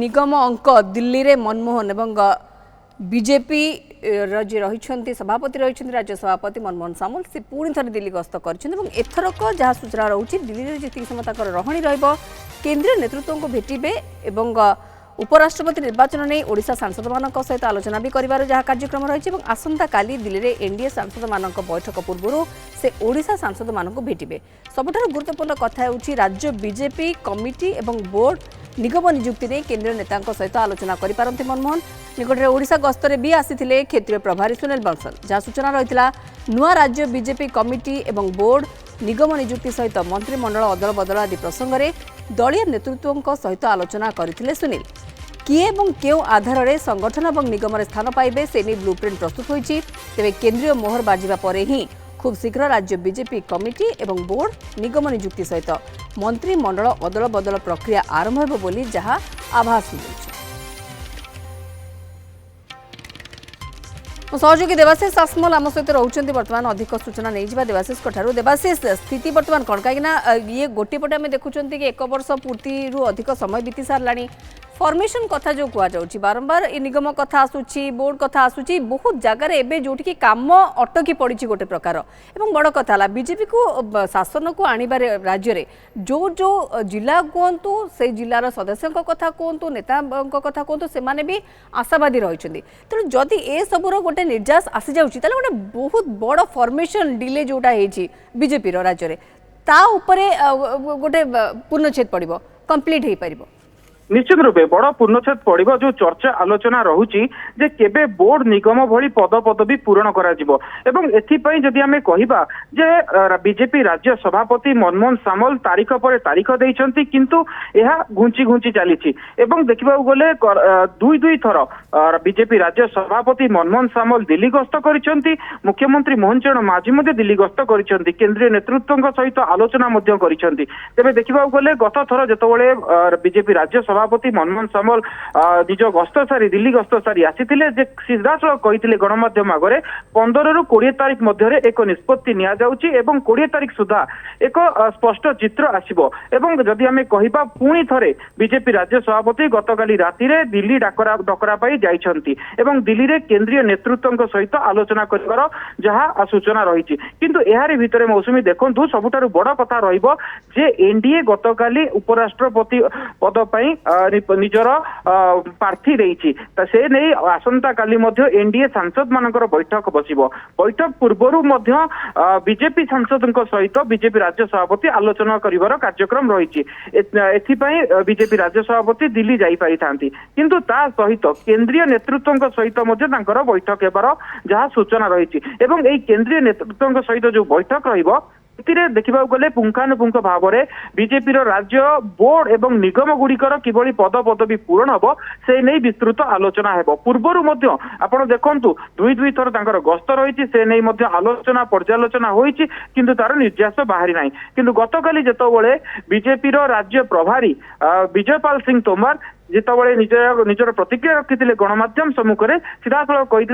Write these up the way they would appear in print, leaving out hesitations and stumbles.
निगम अंक दिल्ली रे मनमोहन एवं बीजेपी जी रही सभापति रही राज्य सभापति मनमोहन सामुल से पुणी थे दिल्ली गस्त करथरक जहाँ सूचना रोचे दिल्ली में जी समय रही केंद्रीय नेतृत्व को भेटे और उपराष्ट्रपति निर्वाचन नहीं ओडिशा सांसद मान सहित आलोचना भी कर कार्यक्रम रही आसंता काली दिल्ली में एनडीए सांसद मान बैठक पूर्व से ओडिशा सांसद मान भेटे सबुठार गुरुत्वपूर्ण कथा होउछि राज्य बीजेपी कमिटी और बोर्ड निगम नियुक्ति नहीं केंद्रीय नेता सहित आलोचना करिपारंती मनमोहन निकटरे ओडिशा गस्तरे भी आसीथिले क्षेत्रीय प्रभारी सुनील बंसल जहाँ सूचना रही नुआ राज्य बीजेपी कमिटी और बोर्ड निगम नियुक्ति सहित मंत्रिमंडल अदल बदल आदि प्रसंग में दलीय नेतृत्व सहित आलोचना करथिले सुनील किए और क्यों आधार में संगठन और निगम स्थान पाइबे से नहीं ब्लूप्रिंट प्रस्तुत होइछि तेबे केंद्रीय मोहर बाजिबा परे ही खूब शीघ्र राज्य बीजेपी कमिटी और बोर्ड निगम नियुक्ति सहित मंत्रिमंडल अदल बदल प्रक्रिया आरंभ होब बोली जहाँ आभास मिलुछि। सहयोगी देवाशीष आसमल आम सहित रोचंती बर्तमान अधिक सूचना नहीं जा देवाशीष ठारू देवाशीष स्थिति बर्तमान कौन कहीं ये गोटे पटे आम देखुं कि एक वर्ष पूर्ति अधिक समय बीती साराणी फॉर्मेशन कथा जो कहुच्छी बारंबार निगम कथा आसूची बोर्ड कथा आसूची बहुत जगार एवं जो काम अटकी पड़ी गोटे प्रकार और बड़ कथा बीजेपी को शासन को आणबार राज्य में जो जो जिला कहतु से जिलार सदस्यों कथा कहतु नेता कथा कहतु से भी आशावादी रही तेणु जदि ए सबूर गोटे निर्यास आसी जाऊँगी गोटे बहुत बड़ फॉर्मेशन डिले जोटा बीजेपी राज्य में ता उपरे गोटे पूर्णछेद पड़ो कंप्लीट हो पार निश्चित रूपे बड़ पूर्णछेद पड़ो जो चर्चा आलोचना रहुची जे केबे बोर्ड निगम भली पद पदवी पूरण कराजिबो एवं एथिपई जदि आमे कहिबा जे बीजेपी राज्य सभापति मनमोहन सामल तारीख पर तारीख देइछंती किंतु एहा घुंची घुंची चलीछि एवं देखिबा गले दुई दुई थर बीजेपी राज्य सभापति मनमोहन सामल दिल्ली गस्त करिसंती मुख्यमंत्री मोहन चरण माझी मध्ये दिल्ली गस्त करिसंती केंद्रीय नेतृत्व सहित आलोचना मध्ये करिसंती तेबे देखिबा गले गत थर जतबेले बीजेपी राज्य सभापति मनमोहन सामल निज गस्त सारी दिल्ली गस्त सारी आसीथिले जे सीधासलख कहिथिले गणमाध्यम आगरे 15 रु 20 तारीख मध्य एक निष्पत्ति निया जाउची एवं 20 तारीख सुधा एक स्पष्ट चित्र आसीबो एवं जदि आमे कहिबा पुणी थरे बीजेपी राज्य सभापति गतकाली राति रे दिल्ली डकरा पाई जाइछंती एवं दिल्ली रे केंद्रीय नेतृत्व सहित आलोचना करबार जहाँ सूचना रही किंतु एहारी भितरे मौसुमी देखंतु सबुठारु बड़ कथा रहिबो जे एनडीए गतकाली उपराष्ट्रपति पद पई निजर प्रार्थी रही से नहीं आसंता काली एनडीए सांसद मानकर बैठक बसिबो बैठक पूर्व बीजेपी सांसद सहित बीजेपी राज्य सभापति आलोचना करिवार कार्यक्रम रही बीजेपी राज्य सभापति दिल्ली जाई पारि थांती किंतु ता सहित केंद्रीय नेतृत्व सहित बैठक हेबार जहाँ सूचना रही एवं एई केंद्रीय नेतृत्व सहित जो बैठक रहिबो देखा गले पुंखानुपुंख भाव में बीजेपी राज्य बोर्ड एवं निगम गुड़िकर किभली पद पदवी पूरण हम से नहीं विस्तृत आलोचना हेबो पूर्वरु आपण देखंतु दुई दुई थर तांकर गस्त रही से नहीं आलोचना पर्यालोचना होईची किंतु तार निर्यास बाहरी नाही किंतु गतकाली जेतबेले बीजेपी राज्य प्रभारी विजयपाल सिंह तोमर जितेबाला निजर प्रतिक्रिया रखी गणमाध्यम सम्मुख में सीधासलख कही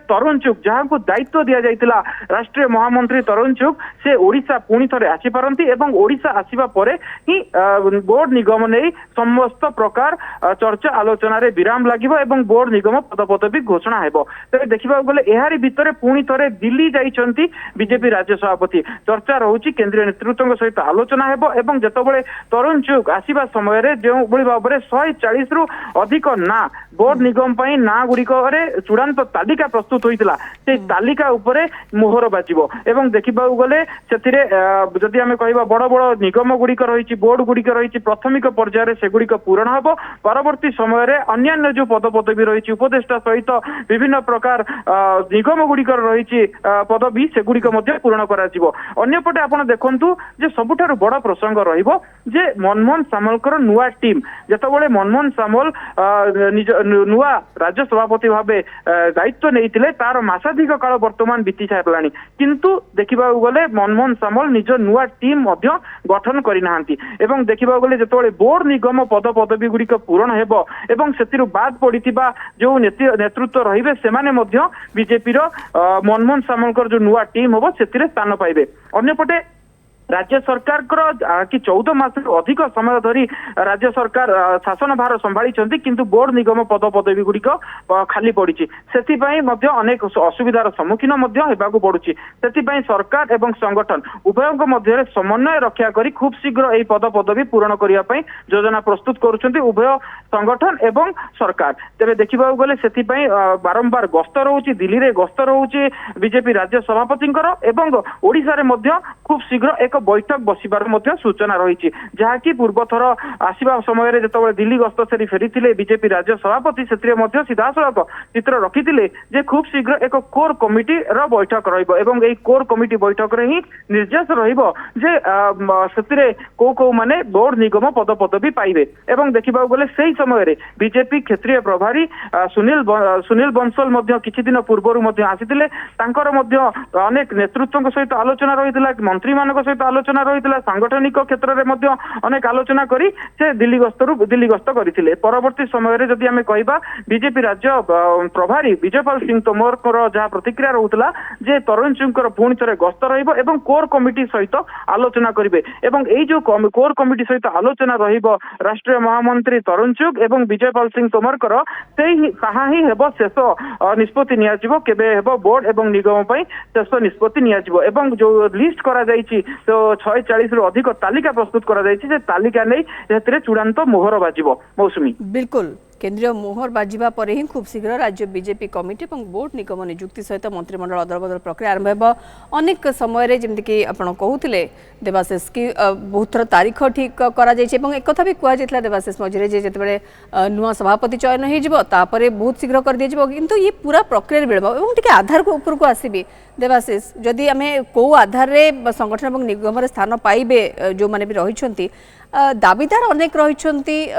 तरुण चुग जहाँ को दायित्व दि जाइतिला राष्ट्रीय महामंत्री तरुण चुग से ओडिशा पुणी थे आसीपारती एवं ओडिशा आसीबा परे ही बोर्ड निगम नहीं समस्त प्रकार चर्चा आलोचना रे विराम लागिबो एवं बोर्ड निगम पद पदवी घोषणा हेबो तेरे देखिबा गले एहारी भितरे पुणी थे दिल्ली जाइछंती बीजेपी राज्य सभापति चर्चा रहुची केंद्रीय नेतृत्व सहित आलोचना हेबो एवं जेतबेले तरुण चुग आसीबा समय रे जो भली भाबरे 140 रु अधिक ना बोर्ड निगम पई ना गुड़िक चूड़ांत तालिका प्रस्तुत होइतिला से तालिका उपरे मोहर बाजिबो एवं देखिबा गले सेथिरे जदि आमे कहिबा बड़ बड़ निगम गुड़िक रही बोर्ड गुड़िक रही प्राथमिक पर्यायर से गुड़िक पूरण हबो परवर्ती समय रे अन्य जो पद पदवी रही उपदेष्टा सहित विभिन्न प्रकार निगम गुड़िक रही पदवी से गुड़िक मध्य पूरण करा जिवो अन्यपटे आपण देखंतु जे सबुठारु बड़ प्रसंग रहिबो जे मनमोहन सामलकर नुआ टीम जेतबेले मनमोहन सामल नुआ राज्य सभापति भाव दायित्व नहीं तार मासाधिक काल वर्तमान बीती सारा किंतु देखा गले मनमोहन सामल निज नुआ टीम गठन करना देखा गले जो बोर्ड निगम पद पदवी गुड़िक पूरण हेबो एवं से बाद पड़ी जो नेतृत्व रही से बीजेपी मनमोहन सामलकर जो नुआ टीम हम से स्थान पाइबे अन्यपटे राज्य सरकार कि 14 मास अधिक समय धरी राज्य सरकार शासन भार संभाली किंतु बोर्ड निगम पद पदवी गुड़िक खाली पड़ी से अनेक असुविधार सम्मुखीन पड़ुछि से सरकार एवं संगठन उभयों मध्य समन्वय रक्षा करी खूब शीघ्र यह पद पदवी पूरण करने योजना प्रस्तुत करुछंती उभय संगठन एवं सरकार तेरे देखा गले से बारंबार गस्त रोचे दिल्ली में गस्त रोचे बीजेपी राज्य सभापति ओडिशा रे मध्य खूब शीघ्र एक बैठक बसिबार मध्य सूचना रही जहाँकि पूर्व थर आसवा समय जो दिल्ली गस्त से फेरी बीजेपी राज्य सभापति से सीधासलख चित्र रखी खूब शीघ्र एक कोर कमिटी बैठक रही कोर कमिटी बैठक रे ही निर्देश रो माने बोर्ड निगम पद पदवी पाइबे एवं देखा गले से समय बीजेपी क्षेत्रीय प्रभारी सुनील बंसल किछि दिन पूर्व आसीथिले अनेक नेतृत्व सहित आलोचना रही मंत्री मान सहित आलोचना रही सांगठनिक क्षेत्र में अनेक आलोचना करी से दिल्ली गस्त करते परवर्ती समय जदि आम कह बीजेपी राज्य प्रभारी विजयपाल सिंह तोमर जहाँ प्रतिक्रिया रोला जे तरुण सिंह पुणी थे गस्त रही कोर कमिटी सहित आलोचना करेंगे जो कोर कमिटी सहित आलोचना राष्ट्रीय महामंत्री तरुण चुग एवं विजयपाल सिंह तोमर ताहा ही हेब शेष निष्पत्ति नियाजिबो केबे हेब बोर्ड एवं निगम पई शेष निष्पत्ति नियाजिबो एवं जो लिस्ट करा जायछि तो 140 रु अधिक तालिका प्रस्तुत करा जायछि जे तालिका नै एथिरे चूड़ांत मोहर बाजिबो मौसुमी बिल्कुल केंद्रीय मोहर बाजिबा पर ही खूब शीघ्र राज्य बीजेपी कमिटी और बोर्ड निगम नियुक्ति सहित मंत्रिमंडल अदलबदल प्रक्रिया आरंभ हो अनेक समय जमीक आप कहते देवाशीष की बहुत थर तारीख ठीक करा एक कथा भी कहुला देवाशीष मझे जिते नुआ सभापति चयन होपर बहुत शीघ्र कर दिया किंतु ये पूरा प्रक्रिया विलंब आधार को ऊपर को आसबि देवाशीष जदि आम कौ आधार संगठन और निगम स्थान पाइबे जो मैंने भी रही दाबीदार अनेक रही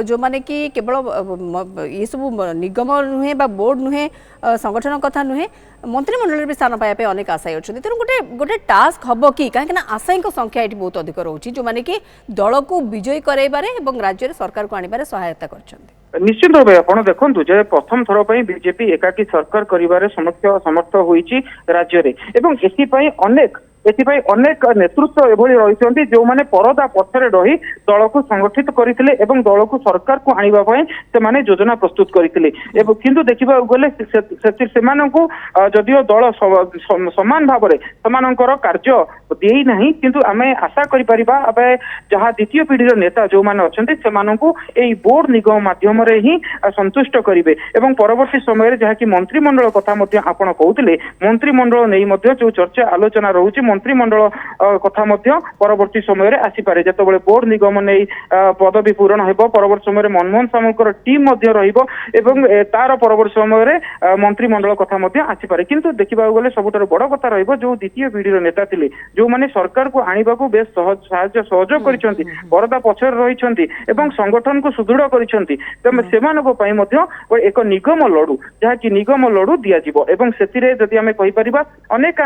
जो माने कि केवल ये सब निगम नुहे बोर्ड नुहे संगठन कथा नुहे मंत्रिमंडल भी स्थान पाइबा अनेक आशायी अच्छा तेणु गोटे गोटे टास्क हम कि कहीं आशायी संख्या ये बहुत अधिक रोचे जो मैंने कि दल को विजयी कराइबारे और राज्य सरकार को आनिबारे सहायता कर निश्चित भाव आप देखु जे प्रथम थर पर बीजेपी एकाकी सरकार करिबारे समर्थ होईची राज्य रे एवं एथिपाई अनेक नेतृत्व एभली रही जो माने परदा पछरे रही दल को संगठित करथिले एवं दल को सरकार को आनिबा पई से माने योजना प्रस्तुत करथिले एवं किंतु देखिबा गले सेमानंकु जदियो दल समान भाव में समानंकर कार्य देई नहीं किंतु आमे आशा करि परिबा अबे जहाँ द्वितीय पीढ़ी नेता जो माने अछंती सेमानंकु एई बोर्ड निगम माध्यम रे ही संतुष्ट करिवे एवं परवर्ती समय जहाँ कि मंत्रिमंडल कथा मध्य आपण कहउतिले मंत्रिमंडल नै मध्य जो चर्चा आलोचना रहउची मंत्रिमंडल कथा मध्य परवर्ती समय रे आसी पारे जतबेले बोर्ड निगम नै पदवी पूरण हेबो परवर्ती समय रे मनमोहन सामलकर टीम मध्य रहिबो एवं तार परवर्ती समय रे मंत्रिमंडल कथा मध्य आसी पारे किंतु देखिबा गले सबुठार बड़ कथा रहिबो जो द्वितीय पीढ़ी नेता थिले जो माने सरकार को आनिबा को बेस सहयोग करिसंती परदा पछर रहिसंती एवं संगठन को सुदृढ़ करिसंती तमे सेमानको पई मध्य एक निगम लड़ू जहाँ कि निगम लड़ू दिया जिवो एवं सेतिरे जदि आमे कहि परिबा अनेक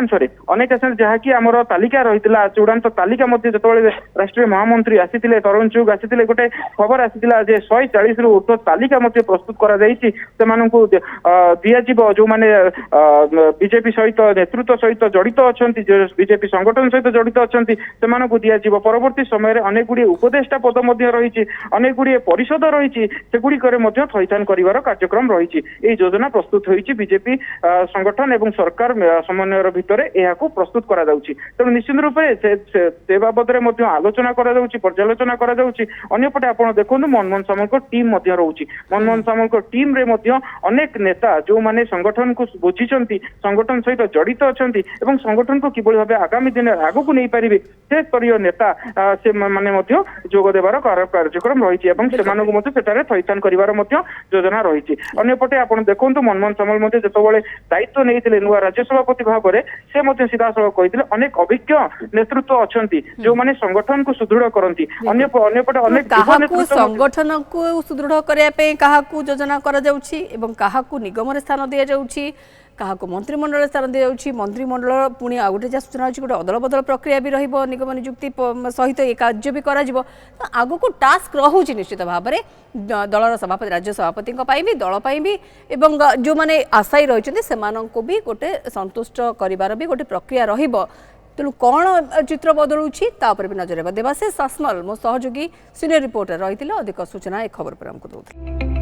जहाँ कि आमर तालिका रही चूड़ांत तालिका मध्य जतबेले राष्ट्रीय महामंत्री आसीथिले तरुण चुग आसीथिले गोटे खबर आसीथिला जे 140 रु ऊर्ध्व तालिका मध्य प्रस्तुत करा जायछि सेमानंकु दिया जिवो जो माने बीजेपी सहित नेतृत्व सहित जड़ित अछंती बीजेपी संगठन सहित जड़ित अछंती सेमानंकु दिया जिवो परवर्ती समय रे अनेक गुडी उपदेष्टा पद मध्य रहिछि अनेक गुडी परिषद रहिछि सेगुडी करे मध्य थैथान करिवार कार्यक्रम रहिछि एई योजना प्रस्तुत होईछि बीजेपी संगठन एवं सरकार समन्वयर भितरे एहाकु प्रस्तुत करा जाउछि तेणु निश्चित रूप से बाबद में आलोचना पर्यालोचना अंपटे आप देखो मनमोहन सामल टीम रोचे मनमोहन सामल टीम रे अनेक नेता जो माने संगठन को बुझी संगठन सहित जड़ित अच्छा संगठन को किभली भाव आगामी दिन आग को नहीं पारे से स्तरीय नेता से माने जोग देवार कार्यक्रम रही थैथान कर योजना रही अंपटे आप देखो मनमोहन सामल जो दायित्व नहीं नुआ राज्य सभापति भाव में से सीधा कहते अनेक अभिज्ञ नेतृत्व अच्छा जो माने संगठन को सुदृढ़ करती अन्यपटे अनेक संगठन को सुदृढ़ करने योजना करा जाउछि एवं काहाकू निगम रे स्थान दिया जाउछि काहाकू मंत्रिमंडल स्थान दिया जाउछि मंत्रिमंडल पुणी आ गोटे जहाँ सूचना अच्छी गोटे अदल बदल प्रक्रिया भी रहिबो निगम नियुक्ति सहित ये कार्य भी करा जिवो आगु को टास्क रहुछि निश्चित भाव में दलर सभापति राज्य सभापति भी दल भी एवं जो माने आशायी रहिछन्ति सेमानंको भी गोटे संतुष्ट करिवार भी गोटे प्रक्रिया रहिबो तेणु कौन चित्र बदलुची भी नजर देवाशीष सासमल मो सहयोगी सीनियर रिपोर्टर रही अधिक सूचना ए खबर पर आमको दौर।